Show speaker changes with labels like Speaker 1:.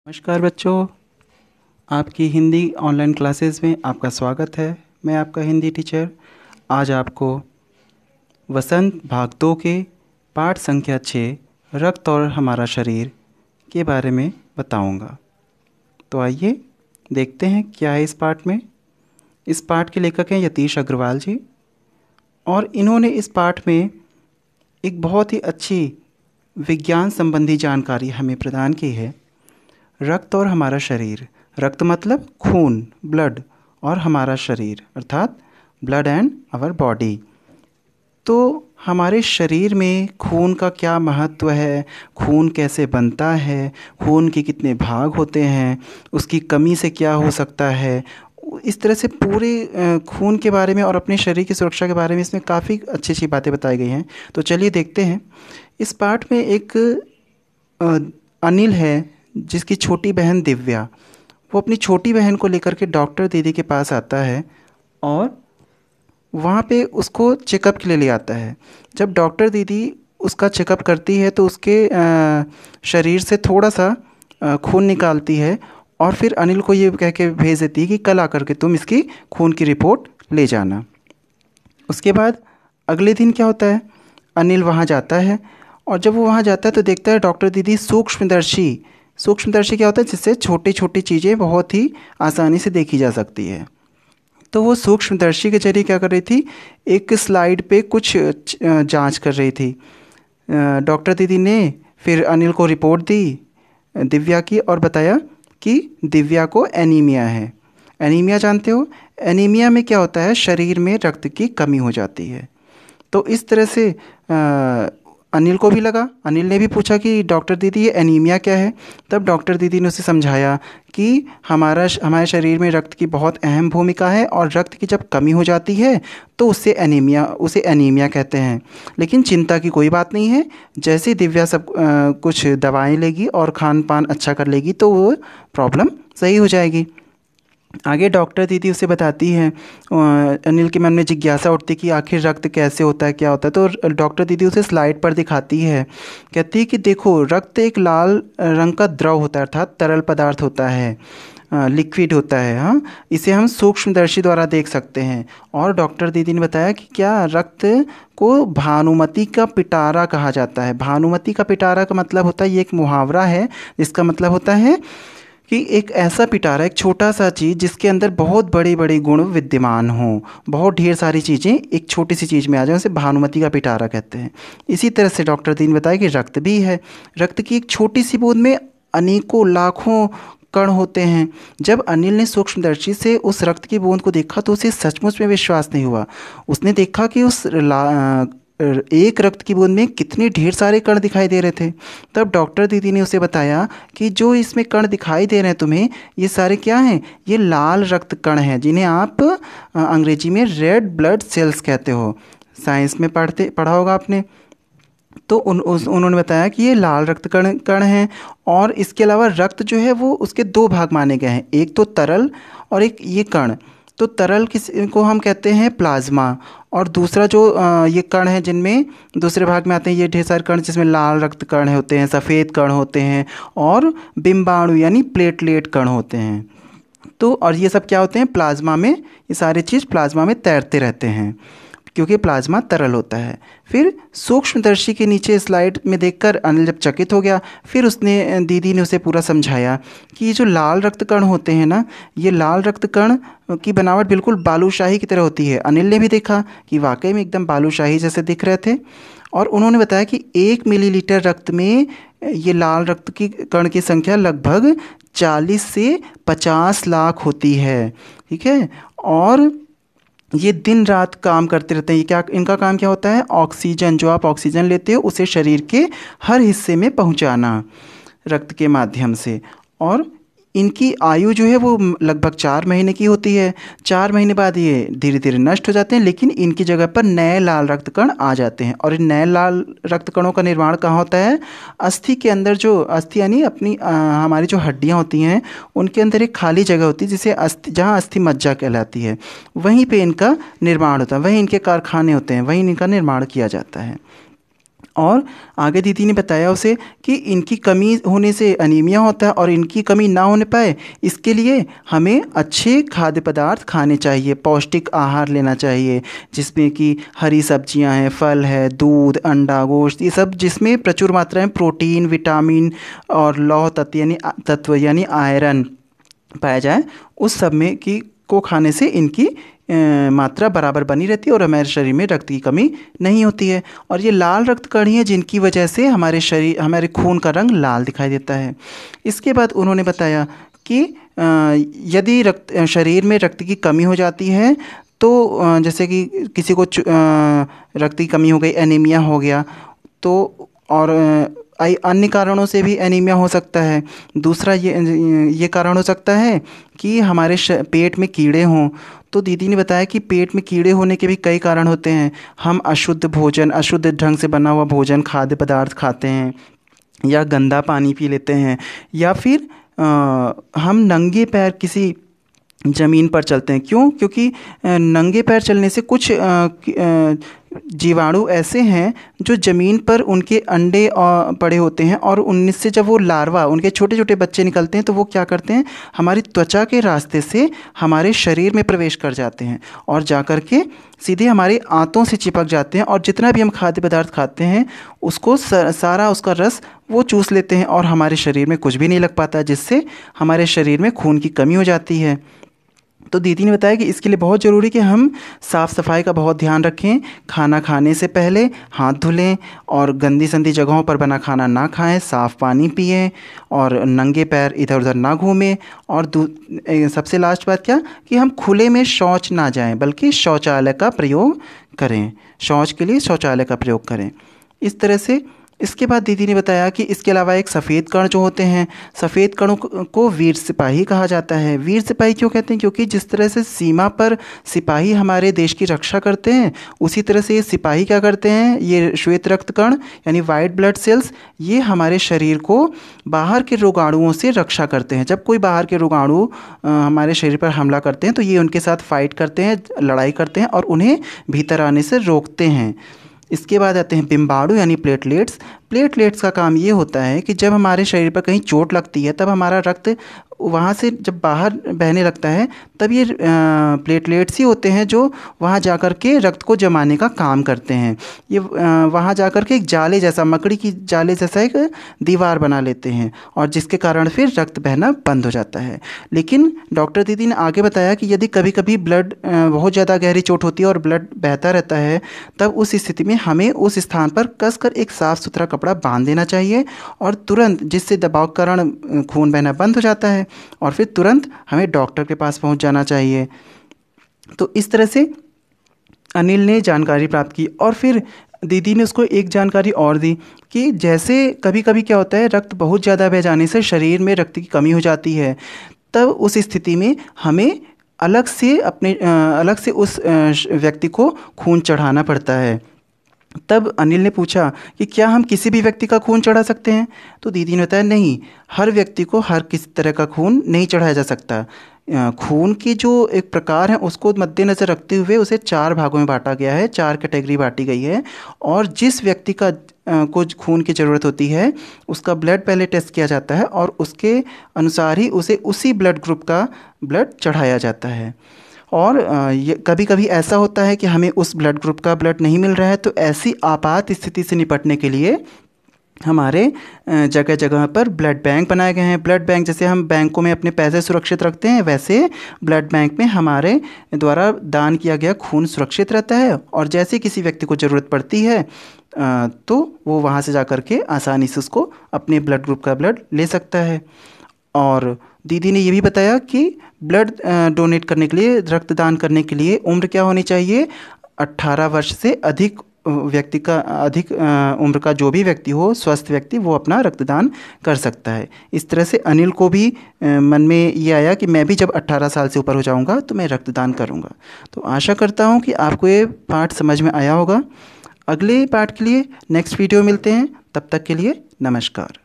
Speaker 1: नमस्कार बच्चों, आपकी हिंदी ऑनलाइन क्लासेस में आपका स्वागत है। मैं आपका हिंदी टीचर आज आपको वसंत भाग 2 के पाठ संख्या 6 रक्त और हमारा शरीर के बारे में बताऊंगा। तो आइए देखते हैं क्या है इस पाठ में। इस पाठ के लेखक हैं यतीश अग्रवाल जी और इन्होंने इस पाठ में एक बहुत ही अच्छी विज्ञान संबंधी जानकारी हमें प्रदान की है। रक्त और हमारा शरीर, रक्त मतलब खून, ब्लड, और हमारा शरीर अर्थात ब्लड एंड आवर बॉडी। तो हमारे शरीर में खून का क्या महत्व है, खून कैसे बनता है, खून के कितने भाग होते हैं, उसकी कमी से क्या हो सकता है, इस तरह से पूरे खून के बारे में और अपने शरीर की सुरक्षा के बारे में इसमें काफ़ी अच्छी अच्छी बातें बताई गई हैं। तो चलिए देखते हैं। इस पाठ में एक अनिल है जिसकी छोटी बहन दिव्या, वो अपनी छोटी बहन को लेकर के डॉक्टर दीदी के पास आता है और वहाँ पे उसको चेकअप के लिए ले आता है। जब डॉक्टर दीदी उसका चेकअप करती है तो उसके शरीर से थोड़ा सा खून निकालती है और फिर अनिल को ये कह के भेज देती है कि कल आकर के तुम इसकी खून की रिपोर्ट ले जाना। उसके बाद अगले दिन क्या होता है, अनिल वहाँ जाता है और जब वो वहाँ जाता है तो देखता है डॉक्टर दीदी सूक्ष्मदर्शी क्या होता है, जिससे छोटी छोटी चीज़ें बहुत ही आसानी से देखी जा सकती है। तो वो सूक्ष्मदर्शी के जरिए क्या कर रही थी, एक स्लाइड पे कुछ जांच कर रही थी। डॉक्टर दीदी ने फिर अनिल को रिपोर्ट दी दिव्या की और बताया कि दिव्या को एनीमिया है। एनीमिया जानते हो, एनीमिया में क्या होता है, शरीर में रक्त की कमी हो जाती है। तो इस तरह से अनिल को भी लगा, अनिल ने भी पूछा कि डॉक्टर दीदी ये एनीमिया क्या है। तब डॉक्टर दीदी ने उसे समझाया कि हमारे शरीर में रक्त की बहुत अहम भूमिका है और रक्त की जब कमी हो जाती है तो उसे एनीमिया कहते हैं। लेकिन चिंता की कोई बात नहीं है, जैसे दिव्या सब कुछ दवाएं लेगी और खान पान अच्छा कर लेगी तो वो प्रॉब्लम सही हो जाएगी। आगे डॉक्टर दीदी उसे बताती है, अनिल के मन में जिज्ञासा उठती कि आखिर रक्त कैसे होता है, क्या होता है। तो डॉक्टर दीदी उसे स्लाइड पर दिखाती है, कहती है कि देखो रक्त एक लाल रंग का द्रव होता है अर्थात तरल पदार्थ होता है, लिक्विड होता है। हाँ, इसे हम सूक्ष्मदर्शी द्वारा देख सकते हैं। और डॉक्टर दीदी ने बताया कि क्या रक्त को भानुमति का पिटारा कहा जाता है। भानुमति का पिटारा का मतलब होता है, ये एक मुहावरा है जिसका मतलब होता है कि एक ऐसा पिटारा, एक छोटा सा चीज़ जिसके अंदर बहुत बड़े बड़े गुण विद्यमान हों, बहुत ढेर सारी चीज़ें एक छोटी सी चीज़ में आ जाए, उसे भानुमति का पिटारा कहते हैं। इसी तरह से डॉक्टर दीन बताया कि रक्त भी है। रक्त की एक छोटी सी बूंद में अनेकों लाखों कण होते हैं। जब अनिल ने सूक्ष्मदर्शी से उस रक्त की बूंद को देखा तो उसे सचमुच में विश्वास नहीं हुआ। उसने देखा कि उस एक रक्त की बूंद में कितने ढेर सारे कण दिखाई दे रहे थे। तब डॉक्टर दीदी ने उसे बताया कि जो इसमें कण दिखाई दे रहे हैं तुम्हें, ये सारे क्या हैं, ये लाल रक्त कण हैं जिन्हें आप अंग्रेजी में रेड ब्लड सेल्स कहते हो। साइंस में पढ़ा होगा आपने। तो उन्होंने बताया कि ये लाल रक्त कण हैं और इसके अलावा रक्त जो है वो उसके दो भाग माने गए हैं, एक तो तरल और एक ये कण। तो तरल को हम कहते हैं प्लाज्मा और दूसरा जो ये कण है जिनमें दूसरे भाग में आते हैं ये ढेर सारे कण जिसमें लाल रक्त कण होते हैं, सफ़ेद कण होते हैं और बिंबाणु यानी प्लेटलेट कण होते हैं। तो और ये सब क्या होते हैं, प्लाज्मा में, ये सारी चीज़ प्लाज्मा में तैरते रहते हैं क्योंकि प्लाज्मा तरल होता है। फिर सूक्ष्मदर्शी के नीचे स्लाइड में देखकर अनिल जब चकित हो गया, फिर दीदी ने उसे पूरा समझाया कि ये जो लाल रक्त कण होते हैं ना, ये लाल रक्त कण की बनावट बिल्कुल बालूशाही की तरह होती है। अनिल ने भी देखा कि वाकई में एकदम बालूशाही जैसे दिख रहे थे। और उन्होंने बताया कि 1 मिलीलीटर रक्त में ये लाल रक्त की कण की संख्या लगभग 40 से 50 लाख होती है। ठीक है, और ये दिन रात काम करते रहते हैं। ये क्या, इनका काम क्या होता है, ऑक्सीजन, जो आप ऑक्सीजन लेते हो उसे शरीर के हर हिस्से में पहुंचाना रक्त के माध्यम से। और इनकी आयु जो है वो लगभग 4 महीने की होती है। 4 महीने बाद ये धीरे धीरे नष्ट हो जाते हैं, लेकिन इनकी जगह पर नए लाल रक्त कण आ जाते हैं। और इन नए लाल रक्त कणों का निर्माण कहाँ होता है, अस्थि के अंदर। जो अस्थि यानी अपनी हमारी जो हड्डियाँ होती हैं उनके अंदर एक खाली जगह होती है जिसे जहाँ अस्थि मज्जा कहलाती है, वहीं पर इनका निर्माण होता है, वहीं इनके कारखाने होते हैं, वहीं इनका निर्माण किया जाता है। और आगे दीदी ने बताया उसे कि इनकी कमी होने से अनीमिया होता है, और इनकी कमी ना होने पाए इसके लिए हमें अच्छे खाद्य पदार्थ खाने चाहिए, पौष्टिक आहार लेना चाहिए, जिसमें कि हरी सब्जियां हैं, फल है, दूध, अंडा, गोश्त, ये सब जिसमें प्रचुर मात्रा में प्रोटीन, विटामिन और लौह तत्व यानी आयरन पाया जाए, उस सब में की को खाने से इनकी मात्रा बराबर बनी रहती है और हमारे शरीर में रक्त की कमी नहीं होती है। और ये लाल रक्त कण ही है जिनकी वजह से हमारे खून का रंग लाल दिखाई देता है। इसके बाद उन्होंने बताया कि यदि शरीर में रक्त की कमी हो जाती है तो जैसे कि किसी को रक्त की कमी हो गई, एनीमिया हो गया, तो और अन्य कारणों से भी एनीमिया हो सकता है। दूसरा ये कारण हो सकता है कि हमारे पेट में कीड़े हों। तो दीदी ने बताया कि पेट में कीड़े होने के भी कई कारण होते हैं। हम अशुद्ध भोजन, अशुद्ध ढंग से बना हुआ भोजन, खाद्य पदार्थ खाते हैं, या गंदा पानी पी लेते हैं, या फिर हम नंगे पैर किसी ज़मीन पर चलते हैं। क्यों? क्योंकि नंगे पैर चलने से कुछ जीवाणु ऐसे हैं जो ज़मीन पर उनके अंडे पड़े होते हैं, और उनमें से जब वो लार्वा, उनके छोटे छोटे बच्चे निकलते हैं, तो वो क्या करते हैं, हमारी त्वचा के रास्ते से हमारे शरीर में प्रवेश कर जाते हैं और जा कर के सीधे हमारे आंतों से चिपक जाते हैं, और जितना भी हम खाद्य पदार्थ खाते हैं उसको सारा उसका रस वो चूस लेते हैं, और हमारे शरीर में कुछ भी नहीं लग पाता, जिससे हमारे शरीर में खून की कमी हो जाती है। तो दीदी ने बताया कि इसके लिए बहुत ज़रूरी कि हम साफ़ सफाई का बहुत ध्यान रखें। खाना खाने से पहले हाथ धुलें, और गंदी संदी जगहों पर बना खाना ना खाएं, साफ़ पानी पिएं, और नंगे पैर इधर उधर ना घूमें। और सबसे लास्ट बात क्या कि हम खुले में शौच ना जाएं, बल्कि शौचालय का प्रयोग करें, शौच के लिए शौचालय का प्रयोग करें। इस तरह से इसके बाद दीदी ने बताया कि इसके अलावा एक सफ़ेद कण जो होते हैं, सफ़ेद कणों को वीर सिपाही कहा जाता है। वीर सिपाही क्यों कहते हैं? क्योंकि जिस तरह से सीमा पर सिपाही हमारे देश की रक्षा करते हैं, उसी तरह से ये सिपाही क्या करते हैं, ये श्वेत रक्त कण यानी वाइट ब्लड सेल्स, ये हमारे शरीर को बाहर के रोगाणुओं से रक्षा करते हैं। जब कोई बाहर के रोगाणु हमारे शरीर पर हमला करते हैं तो ये उनके साथ फाइट करते हैं, लड़ाई करते हैं, और उन्हें भीतर आने से रोकते हैं। इसके बाद आते हैं बिम्बाणु यानी प्लेटलेट्स। प्लेटलेट्स का काम ये होता है कि जब हमारे शरीर पर कहीं चोट लगती है, तब हमारा रक्त वहाँ से जब बाहर बहने लगता है, तब ये प्लेटलेट्स ही होते हैं जो वहाँ जाकर के रक्त को जमाने का काम करते हैं। ये वहाँ जाकर के एक जाले जैसा, मकड़ी की जाले जैसा एक दीवार बना लेते हैं, और जिसके कारण फिर रक्त बहना बंद हो जाता है। लेकिन डॉक्टर दीदी ने आगे बताया कि यदि कभी कभी ब्लड बहुत ज़्यादा गहरी चोट होती है और ब्लड बहता रहता है, तब उस स्थिति में हमें उस स्थान पर कसकर एक साफ़ सुथरा कपड़ा बांध देना चाहिए, और तुरंत, जिससे दबाव के कारण खून बहना बंद हो जाता है, और फिर तुरंत हमें डॉक्टर के पास पहुंच जाना चाहिए। तो इस तरह से अनिल ने जानकारी प्राप्त की, और फिर दीदी ने उसको एक जानकारी और दी कि जैसे कभी कभी क्या होता है, रक्त बहुत ज़्यादा बह जाने से शरीर में रक्त की कमी हो जाती है, तब उस स्थिति में हमें अलग से उस व्यक्ति को खून चढ़ाना पड़ता है। तब अनिल ने पूछा कि क्या हम किसी भी व्यक्ति का खून चढ़ा सकते हैं? तो दीदी ने बताया नहीं, हर व्यक्ति को हर किसी तरह का खून नहीं चढ़ाया जा सकता। खून की जो एक प्रकार है उसको मद्देनज़र रखते हुए उसे 4 भागों में बांटा गया है, 4 कैटेगरी बांटी गई है, और जिस व्यक्ति का को खून की ज़रूरत होती है उसका ब्लड पहले टेस्ट किया जाता है, और उसके अनुसार ही उसे उसी ब्लड ग्रुप का ब्लड चढ़ाया जाता है। और ये कभी कभी ऐसा होता है कि हमें उस ब्लड ग्रुप का ब्लड नहीं मिल रहा है, तो ऐसी आपात स्थिति से निपटने के लिए हमारे जगह जगह पर ब्लड बैंक बनाए गए हैं। ब्लड बैंक, जैसे हम बैंकों में अपने पैसे सुरक्षित रखते हैं, वैसे ब्लड बैंक में हमारे द्वारा दान किया गया खून सुरक्षित रहता है, और जैसे किसी व्यक्ति को ज़रूरत पड़ती है तो वो वहाँ से जा कर के आसानी से उसको अपने ब्लड ग्रुप का ब्लड ले सकता है। और दीदी ने ये भी बताया कि ब्लड डोनेट करने के लिए, रक्तदान करने के लिए उम्र क्या होनी चाहिए? 18 वर्ष से अधिक उम्र का जो भी व्यक्ति हो, स्वस्थ व्यक्ति, वो अपना रक्तदान कर सकता है। इस तरह से अनिल को भी मन में ये आया कि मैं भी जब 18 साल से ऊपर हो जाऊंगा तो मैं रक्तदान करूंगा। तो आशा करता हूं कि आपको ये पाठ समझ में आया होगा। अगले पाठ के लिए नेक्स्ट वीडियो मिलते हैं, तब तक के लिए नमस्कार।